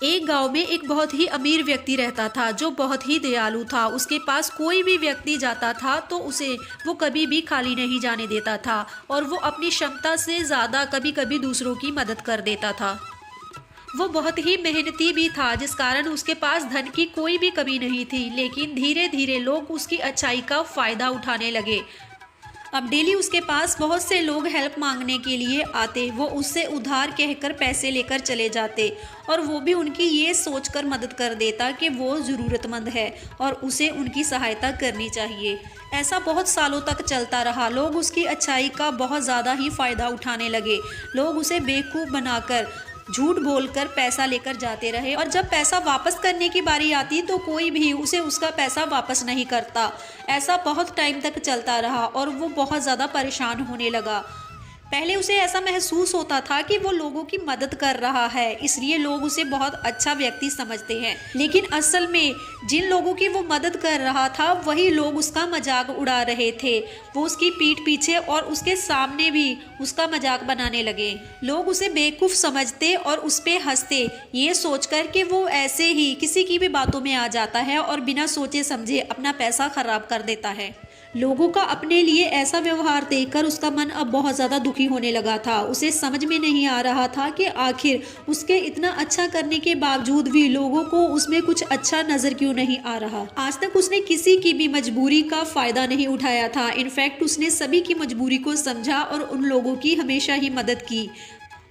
एक गांव में एक बहुत ही अमीर व्यक्ति रहता था जो बहुत ही दयालु था। उसके पास कोई भी व्यक्ति जाता था तो उसे वो कभी भी खाली नहीं जाने देता था और वो अपनी क्षमता से ज़्यादा कभी कभी दूसरों की मदद कर देता था। वो बहुत ही मेहनती भी था जिस कारण उसके पास धन की कोई भी कमी नहीं थी। लेकिन धीरे धीरे लोग उसकी अच्छाई का फ़ायदा उठाने लगे। अब डेली उसके पास बहुत से लोग हेल्प मांगने के लिए आते। वो उससे उधार कहकर पैसे लेकर चले जाते और वो भी उनकी ये सोचकर मदद कर देता कि वो ज़रूरतमंद है और उसे उनकी सहायता करनी चाहिए। ऐसा बहुत सालों तक चलता रहा। लोग उसकी अच्छाई का बहुत ज़्यादा ही फ़ायदा उठाने लगे। लोग उसे बेवकूफ़ बनाकर झूठ बोलकर पैसा लेकर जाते रहे और जब पैसा वापस करने की बारी आती तो कोई भी उसे उसका पैसा वापस नहीं करता। ऐसा बहुत टाइम तक चलता रहा और वो बहुत ज़्यादा परेशान होने लगा। पहले उसे ऐसा महसूस होता था कि वो लोगों की मदद कर रहा है, इसलिए लोग उसे बहुत अच्छा व्यक्ति समझते हैं। लेकिन असल में जिन लोगों की वो मदद कर रहा था वही लोग उसका मजाक उड़ा रहे थे। वो उसकी पीठ पीछे और उसके सामने भी उसका मजाक बनाने लगे। लोग उसे बेवकूफ़ समझते और उस पर हंसते, ये सोचकर कि वो ऐसे ही किसी की भी बातों में आ जाता है और बिना सोचे समझे अपना पैसा खराब कर देता है। लोगों का अपने लिए ऐसा व्यवहार देखकर उसका मन अब बहुत ज़्यादा दुखी होने लगा था। उसे समझ में नहीं आ रहा था कि आखिर उसके इतना अच्छा करने के बावजूद भी लोगों को उसमें कुछ अच्छा नज़र क्यों नहीं आ रहा। आज तक उसने किसी की भी मजबूरी का फ़ायदा नहीं उठाया था। इनफैक्ट उसने सभी की मजबूरी को समझा और उन लोगों की हमेशा ही मदद की।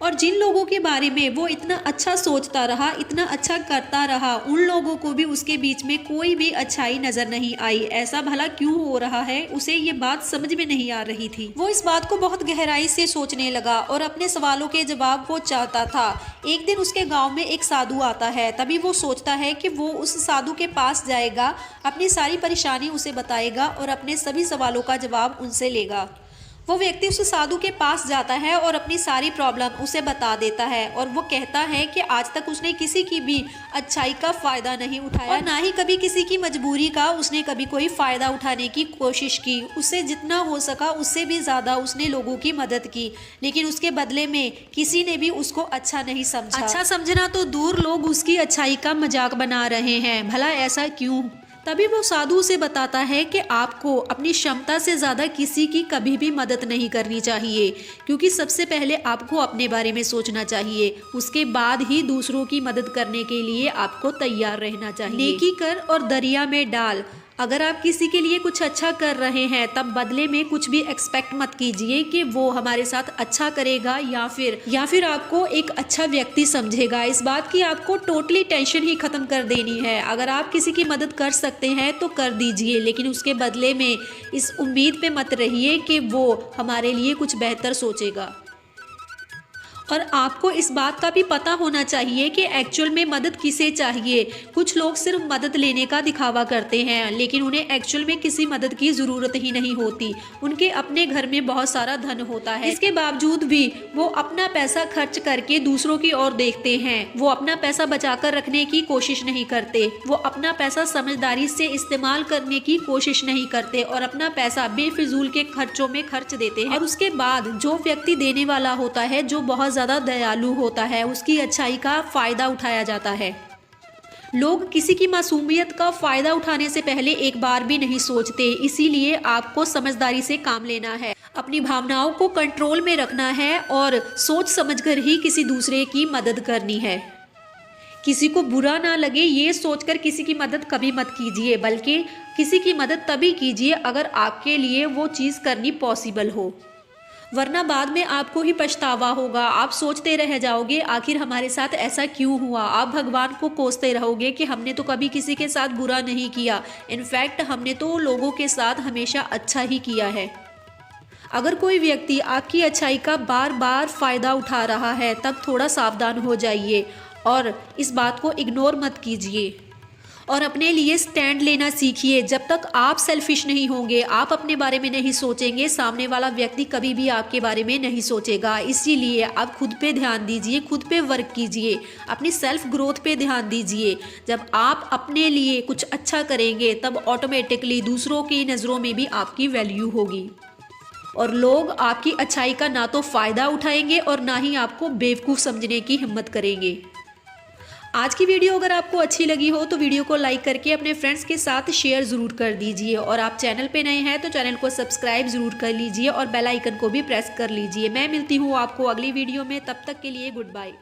और जिन लोगों के बारे में वो इतना अच्छा सोचता रहा, इतना अच्छा करता रहा, उन लोगों को भी उसके बीच में कोई भी अच्छाई नजर नहीं आई। ऐसा भला क्यों हो रहा है, उसे ये बात समझ में नहीं आ रही थी। वो इस बात को बहुत गहराई से सोचने लगा और अपने सवालों के जवाब वो चाहता था। एक दिन उसके गांव में एक साधु आता है। तभी वो सोचता है कि वो उस साधु के पास जाएगा, अपनी सारी परेशानी उसे बताएगा और अपने सभी सवालों का जवाब उनसे लेगा। वो व्यक्ति उस साधु के पास जाता है और अपनी सारी प्रॉब्लम उसे बता देता है और वो कहता है कि आज तक उसने किसी की भी अच्छाई का फ़ायदा नहीं उठाया और ना ही कभी किसी की मजबूरी का उसने कभी कोई फ़ायदा उठाने की कोशिश की। उससे जितना हो सका उससे भी ज़्यादा उसने लोगों की मदद की, लेकिन उसके बदले में किसी ने भी उसको अच्छा नहीं समझा। अच्छा समझना तो दूर, लोग उसकी अच्छाई का मजाक बना रहे हैं। भला ऐसा क्यों? तभी वो साधु से बताता है कि आपको अपनी क्षमता से ज़्यादा किसी की कभी भी मदद नहीं करनी चाहिए, क्योंकि सबसे पहले आपको अपने बारे में सोचना चाहिए, उसके बाद ही दूसरों की मदद करने के लिए आपको तैयार रहना चाहिए। नेकी कर और दरिया में डाल। अगर आप किसी के लिए कुछ अच्छा कर रहे हैं तब बदले में कुछ भी एक्सपेक्ट मत कीजिए कि वो हमारे साथ अच्छा करेगा या फिर आपको एक अच्छा व्यक्ति समझेगा। इस बात की आपको टोटली टेंशन ही खत्म कर देनी है। अगर आप किसी की मदद कर सकते हैं तो कर दीजिए, लेकिन उसके बदले में इस उम्मीद पे मत रहिए कि वो हमारे लिए कुछ बेहतर सोचेगा। और आपको इस बात का भी पता होना चाहिए कि एक्चुअल में मदद किसे चाहिए। कुछ लोग सिर्फ मदद लेने का दिखावा करते हैं, लेकिन उन्हें एक्चुअल में किसी मदद की ज़रूरत ही नहीं होती। उनके अपने घर में बहुत सारा धन होता है, इसके बावजूद भी वो अपना पैसा खर्च करके दूसरों की ओर देखते हैं। वो अपना पैसा बचाकर रखने की कोशिश नहीं करते। वो अपना पैसा समझदारी से इस्तेमाल करने की कोशिश नहीं करते और अपना पैसा बेफिजूल के खर्चों में खर्च देते हैं। और उसके बाद जो व्यक्ति देने वाला होता है, जो बहुत ज़्यादा दयालु होता है, उसकी अच्छाई का फ़ायदा उठाया जाता है। लोग किसी की मासूमियत का फ़ायदा उठाने से पहले एक बार भी नहीं सोचते, इसीलिए आपको समझदारी से काम लेना है, अपनी भावनाओं को कंट्रोल में रखना है और सोच समझकर ही किसी दूसरे की मदद करनी है। किसी को बुरा ना लगे ये सोचकर किसी की मदद कभी मत कीजिए, बल्कि किसी की मदद तभी कीजिए अगर आपके लिए वो चीज़ करनी पॉसिबल हो, वरना बाद में आपको ही पछतावा होगा। आप सोचते रह जाओगे आखिर हमारे साथ ऐसा क्यों हुआ। आप भगवान को कोसते रहोगे कि हमने तो कभी किसी के साथ बुरा नहीं किया, इनफैक्ट हमने तो लोगों के साथ हमेशा अच्छा ही किया है। अगर कोई व्यक्ति आपकी अच्छाई का बार बार फ़ायदा उठा रहा है तब थोड़ा सावधान हो जाइए और इस बात को इग्नोर मत कीजिए और अपने लिए स्टैंड लेना सीखिए। जब तक आप सेल्फिश नहीं होंगे, आप अपने बारे में नहीं सोचेंगे, सामने वाला व्यक्ति कभी भी आपके बारे में नहीं सोचेगा। इसीलिए आप खुद पे ध्यान दीजिए, खुद पे वर्क कीजिए, अपनी सेल्फ ग्रोथ पे ध्यान दीजिए। जब आप अपने लिए कुछ अच्छा करेंगे तब ऑटोमेटिकली दूसरों की नज़रों में भी आपकी वैल्यू होगी और लोग आपकी अच्छाई का ना तो फ़ायदा उठाएंगे और ना ही आपको बेवकूफ़ समझने की हिम्मत करेंगे। आज की वीडियो अगर आपको अच्छी लगी हो तो वीडियो को लाइक करके अपने फ्रेंड्स के साथ शेयर ज़रूर कर दीजिए, और आप चैनल पे नए हैं तो चैनल को सब्सक्राइब ज़रूर कर लीजिए और बेल आइकन को भी प्रेस कर लीजिए। मैं मिलती हूँ आपको अगली वीडियो में, तब तक के लिए गुड बाय।